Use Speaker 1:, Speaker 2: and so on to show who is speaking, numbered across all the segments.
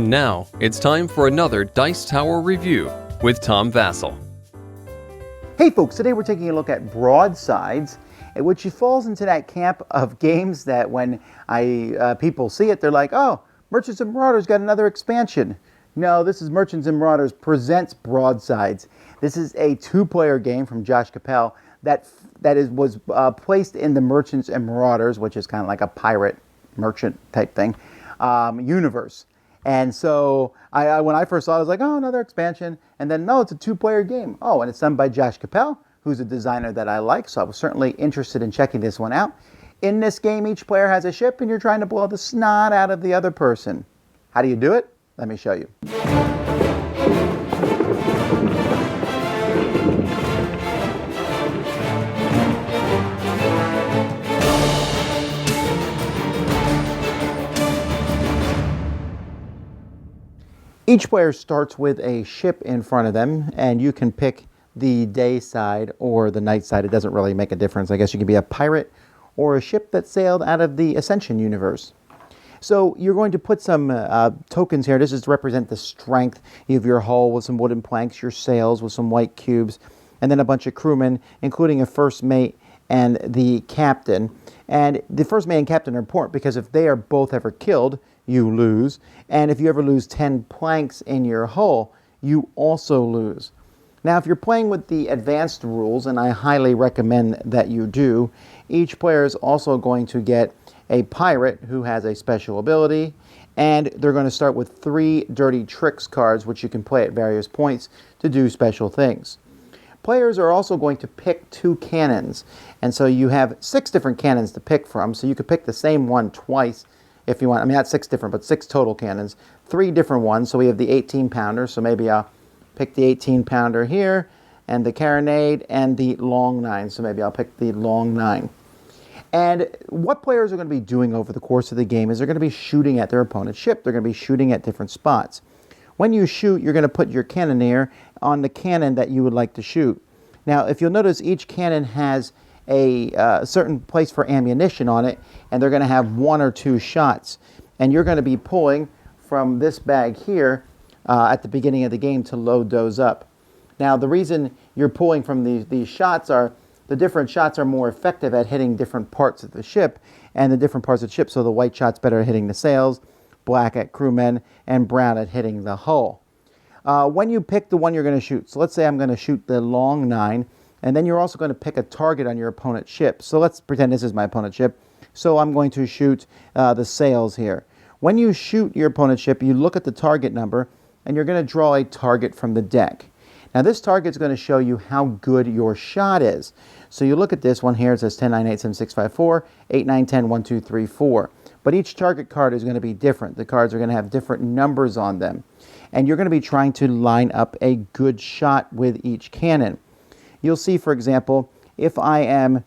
Speaker 1: And now, it's time for another Dice Tower review with Tom Vasel.
Speaker 2: Hey folks, today we're taking a look at Broadsides, which falls into that camp of games that when people see it, they're like, oh, Merchants and Marauders got another expansion. No, this is Merchants and Marauders presents Broadsides. This is a two-player game from Josh Capel that was placed in the Merchants and Marauders, which is kind of like a pirate merchant type thing, universe. And so when I first saw it, I was like, oh, another expansion. And then, no, it's a two-player game. Oh, and it's done by Josh Capel, who's a designer that I like. So I was certainly interested in checking this one out. In this game, each player has a ship, and you're trying to blow the snot out of the other person. How do you do it? Let me show you. Each player starts with a ship in front of them, and you can pick the day side or the night side. It doesn't really make a difference. I guess you can be a pirate or a ship that sailed out of the Ascension universe. So you're going to put some tokens here. This is to represent the strength. You have your hull with some wooden planks, your sails with some white cubes, and then a bunch of crewmen, including a first mate and the captain. And the first mate and captain are important because if they are both ever killed, you lose. And if you ever lose 10 planks in your hull, you also lose. Now, if you're playing with the advanced rules, and I highly recommend that you do, each player is also going to get a pirate who has a special ability, and they're going to start with 3 Dirty Tricks cards, which you can play at various points to do special things. Players are also going to pick 2 cannons, and so you have 6 different cannons to pick from, so you could pick the same one twice if you want. I mean, not 6 different, but 6 total cannons. 3 different ones, so we have the 18-pounder, so maybe I'll pick the 18-pounder here, and the carronade, and the long 9, so maybe I'll pick the long 9. And what players are going to be doing over the course of the game is they're going to be shooting at their opponent's ship. They're going to be shooting at different spots. When you shoot, you're going to put your cannoneer on the cannon that you would like to shoot. Now, if you'll notice, each cannon has a certain place for ammunition on it, and they're going to have 1 or 2 shots. And you're going to be pulling from this bag here at the beginning of the game to load those up. Now, the reason you're pulling from these shots are the different shots are more effective at hitting different parts of the ship, and the different parts of the ship, so the white shot's better at hitting the sails, black at crewmen, and brown at hitting the hull. When you pick the one you're going to shoot, so let's say I'm going to shoot the long 9, and then you're also going to pick a target on your opponent's ship. So let's pretend this is my opponent's ship. So I'm going to shoot the sails here. When you shoot your opponent's ship, you look at the target number, and you're going to draw a target from the deck. Now this target is going to show you how good your shot is. So you look at this one here, it says 10, 9, 8, 7, 6, 5, 4, 8, 9, 10, 1, 2, 3, 4. But each target card is going to be different. The cards are going to have different numbers on them. And you're going to be trying to line up a good shot with each cannon. You'll see, for example, if I am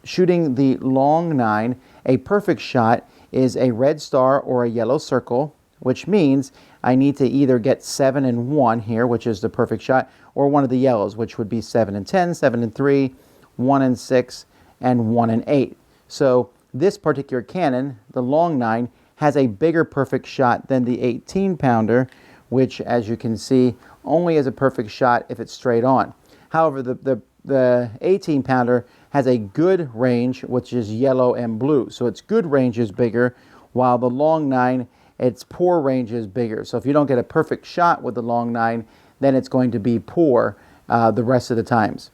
Speaker 2: shooting the long 9, a perfect shot is a red star or a yellow circle, which means I need to either get 7 and 1 here, which is the perfect shot, or one of the yellows, which would be 7 and 10, 7 and 3, 1 and 6, and 1 and 8. So this particular cannon, the long 9, has a bigger perfect shot than the 18-pounder, which, as you can see, only is a perfect shot if it's straight on. However, the 18-pounder has a good range, which is yellow and blue. So its good range is bigger, while the long 9, its poor range is bigger. So if you don't get a perfect shot with the long 9, then it's going to be poor the rest of the times.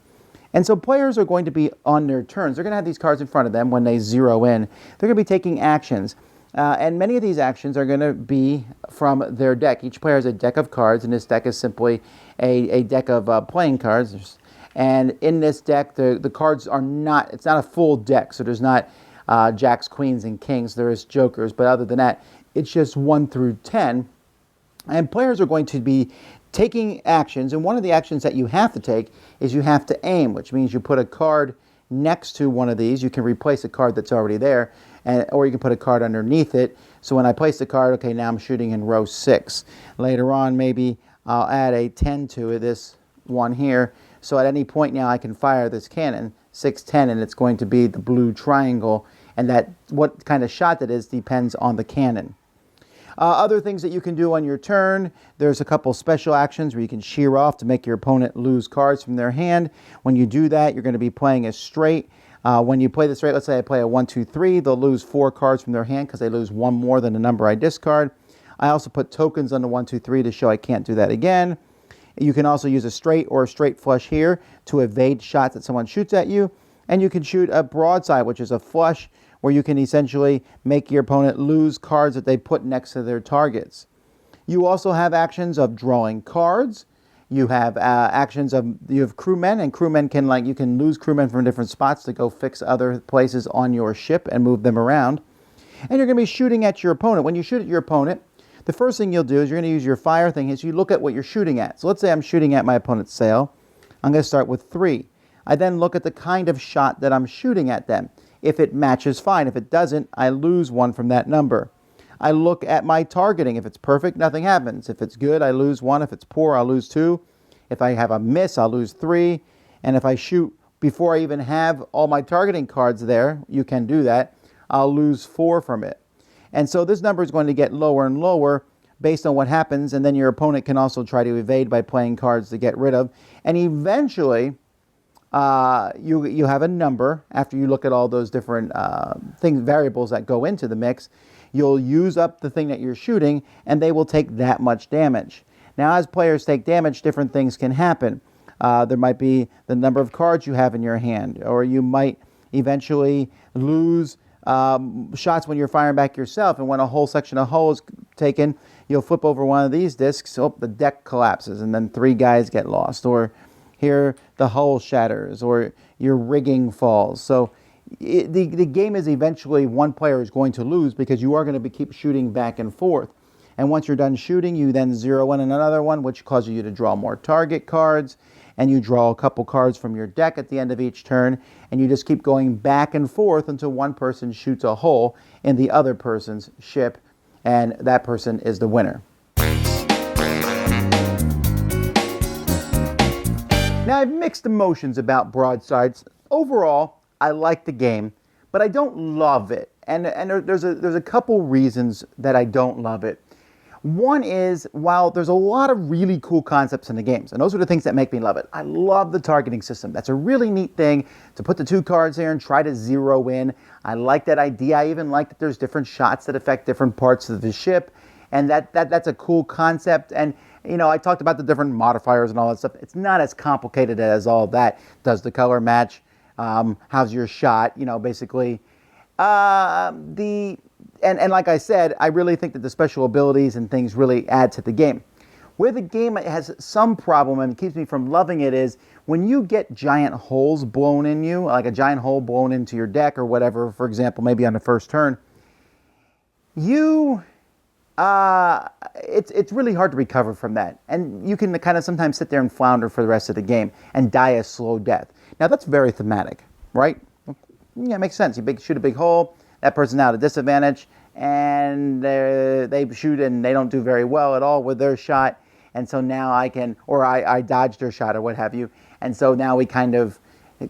Speaker 2: And so players are going to be on their turns. They're going to have these cards in front of them when they zero in. They're going to be taking actions. And many of these actions are going to be from their deck. Each player has a deck of cards, and this deck is simply a deck of playing cards. And in this deck, the cards are not, it's not a full deck. So there's not jacks, queens, and kings. There is jokers. But other than that, it's just 1 through 10. And players are going to be taking actions. And one of the actions that you have to take is you have to aim, which means you put a card next to one of these. You can replace a card that's already there, or you can put a card underneath it. So when I place the card, okay, now I'm shooting in row 6. Later on, maybe I'll add a 10 to it, this one here. So at any point now I can fire this cannon, 610, and it's going to be the blue triangle. And that what kind of shot that is depends on the cannon. Other things that you can do on your turn, there's a couple special actions where you can shear off to make your opponent lose cards from their hand. When you do that, you're going to be playing a straight. When you play the straight, let's say I play a 1, 2, 3, they'll lose 4 cards from their hand because they lose 1 more than the number I discard. I also put tokens on the 1, 2, 3 to show I can't do that again. You can also use a straight or a straight flush here to evade shots that someone shoots at you. And you can shoot a broadside, which is a flush, where you can essentially make your opponent lose cards that they put next to their targets. You also have actions of drawing cards. You have actions of, you have crewmen, and crewmen can, you can lose crewmen from different spots to go fix other places on your ship and move them around. And you're going to be shooting at your opponent. When you shoot at your opponent, the first thing you'll do is you're going to use your fire thing is you look at what you're shooting at. So let's say I'm shooting at my opponent's sail. I'm going to start with 3. I then look at the kind of shot that I'm shooting at them. If it matches, fine. If it doesn't, I lose 1 from that number. I look at my targeting. If it's perfect, nothing happens. If it's good, I lose 1. If it's poor, I'll lose 2. If I have a miss, I'll lose 3. And if I shoot before I even have all my targeting cards there, you can do that, I'll lose 4 from it. And so this number is going to get lower and lower based on what happens, and then your opponent can also try to evade by playing cards to get rid of. And eventually, you have a number after you look at all those different variables that go into the mix. You'll use up the thing that you're shooting, and they will take that much damage. Now, as players take damage, different things can happen. There might be the number of cards you have in your hand, or you might eventually lose shots when you're firing back yourself, and when a whole section of hull is taken, you'll flip over one of these discs, the deck collapses, and then 3 guys get lost, or here the hull shatters, or your rigging falls. So the game is eventually one player is going to lose because you are going to keep shooting back and forth. And once you're done shooting, you then zero in another one, which causes you to draw more target cards, and you draw a couple cards from your deck at the end of each turn, and you just keep going back and forth until one person shoots a hole in the other person's ship, and that person is the winner. Now, I have mixed emotions about Broadsides. Overall, I like the game, but I don't love it. And there's a couple reasons that I don't love it. One is, while there's a lot of really cool concepts in the games, and those are the things that make me love it. I love the targeting system. That's a really neat thing, to put the 2 cards there and try to zero in. I like that idea. I even like that there's different shots that affect different parts of the ship, and that's a cool concept. And I talked about the different modifiers and all that stuff. It's not as complicated as all that. Does the color match? How's your shot? Basically. And like I said, I really think that the special abilities and things really add to the game. Where the game has some problem and keeps me from loving it is when you get giant holes blown in you, like a giant hole blown into your deck or whatever, for example, maybe on the first turn, it's really hard to recover from that. And you can kind of sometimes sit there and flounder for the rest of the game and die a slow death. Now, that's very thematic, right? Yeah, it makes sense. You shoot a big hole, that person's now at a disadvantage, and they shoot and they don't do very well at all with their shot, and so now I dodged their shot or what have you, and so now we kind of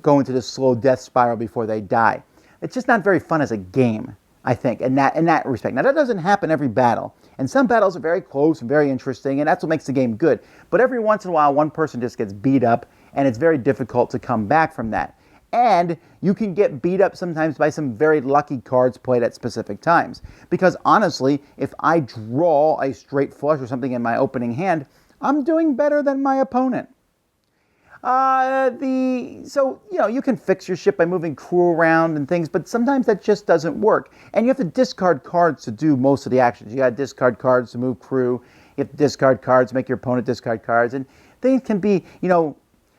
Speaker 2: go into this slow death spiral before they die. It's just not very fun as a game, I think, in that respect. Now, that doesn't happen every battle, and some battles are very close and very interesting, and that's what makes the game good, but every once in a while, one person just gets beat up, and it's very difficult to come back from that. And you can get beat up sometimes by some very lucky cards played at specific times. Because honestly, if I draw a straight flush or something in my opening hand, I'm doing better than my opponent. You can fix your ship by moving crew around and things, but sometimes that just doesn't work. And you have to discard cards to do most of the actions. You got to discard cards to move crew. You have to discard cards to make your opponent discard cards. And things can be,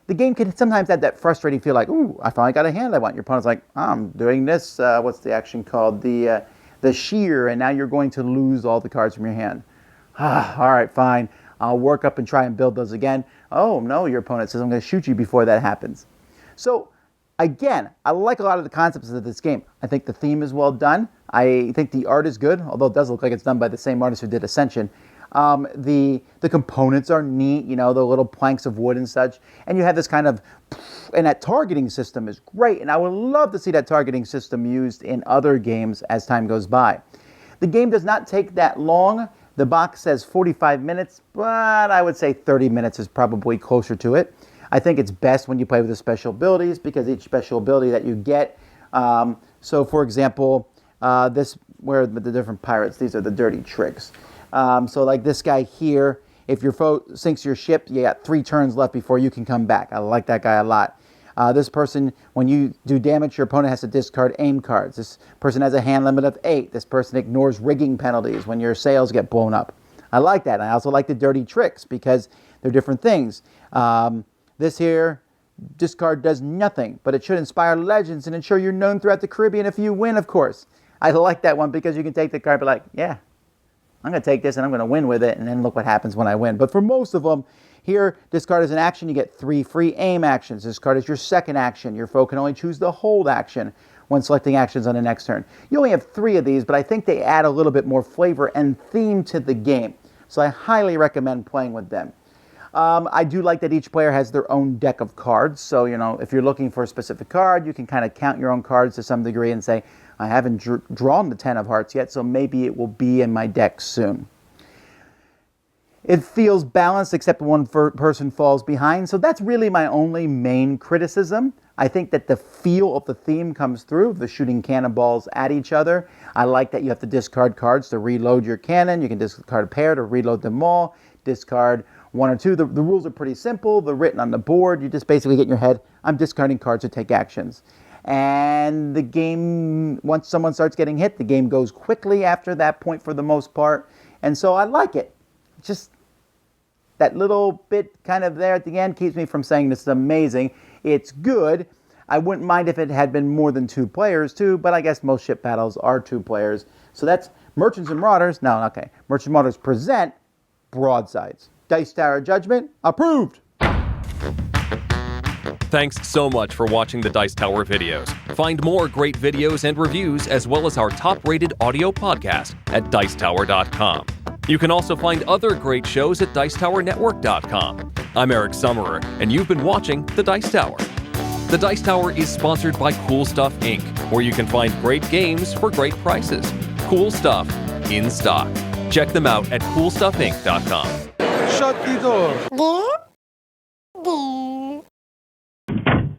Speaker 2: the game can sometimes have that frustrating feel like, ooh, I finally got a hand I want. Your opponent's like, I'm doing this. What's the action called? The shear, and now you're going to lose all the cards from your hand. All right, fine. I'll work up and try and build those again. Oh, no, your opponent says I'm going to shoot you before that happens. So, again, I like a lot of the concepts of this game. I think the theme is well done. I think the art is good, although it does look like it's done by the same artist who did Ascension. The components are neat, the little planks of wood and such, and you have this kind of, and that targeting system is great, and I would love to see that targeting system used in other games as time goes by. The game does not take that long The box says 45 minutes, but I would say 30 minutes is probably closer to it. I think it's best when you play with the special abilities because each special ability that you get. So, for example, where the different pirates, these are the dirty tricks. So, like this guy here, if your foe sinks your ship, you got 3 turns left before you can come back. I like that guy a lot. This person, when you do damage, your opponent has to discard aim cards. This person has a hand limit of 8. This person ignores rigging penalties when your sails get blown up. I like that. I also like the dirty tricks because they're different things. This here, discard does nothing, but it should inspire legends and ensure you're known throughout the Caribbean if you win, of course. I like that one because you can take the card and be like, yeah, I'm going to take this and I'm going to win with it, and then look what happens when I win. But for most of them, here, discard is an action. You get 3 free aim actions. Discard is your second action. Your foe can only choose the hold action when selecting actions on the next turn. You only have 3 of these, but I think they add a little bit more flavor and theme to the game. So I highly recommend playing with them. I do like that each player has their own deck of cards. So, if you're looking for a specific card, you can kind of count your own cards to some degree and say, I haven't drawn the 10 of hearts yet, so maybe it will be in my deck soon. It feels balanced except one person falls behind. So that's really my only main criticism. I think that the feel of the theme comes through, the shooting cannonballs at each other. I like that you have to discard cards to reload your cannon. You can discard a pair to reload them all. Discard 1 or 2. The rules are pretty simple. They're written on the board. You just basically get in your head, I'm discarding cards to take actions. And the game, once someone starts getting hit, the game goes quickly after that point for the most part. And so I like it. Just that little bit kind of there at the end keeps me from saying this is amazing. It's good. I wouldn't mind if it had been more than 2 players too, but I guess most ship battles are 2 players. So that's Merchants and Marauders. No, okay. Merchants and Marauders present Broadsides. Dice Tower Judgment, approved.
Speaker 1: Thanks so much for watching the Dice Tower videos. Find more great videos and reviews as well as our top-rated audio podcast at Dicetower.com. You can also find other great shows at Dicetowernetwork.com. I'm Eric Summerer, and you've been watching The Dice Tower. The Dice Tower is sponsored by Cool Stuff Inc., where you can find great games for great prices. Cool stuff in stock. Check them out at CoolStuffInc.com.
Speaker 3: Shut the door.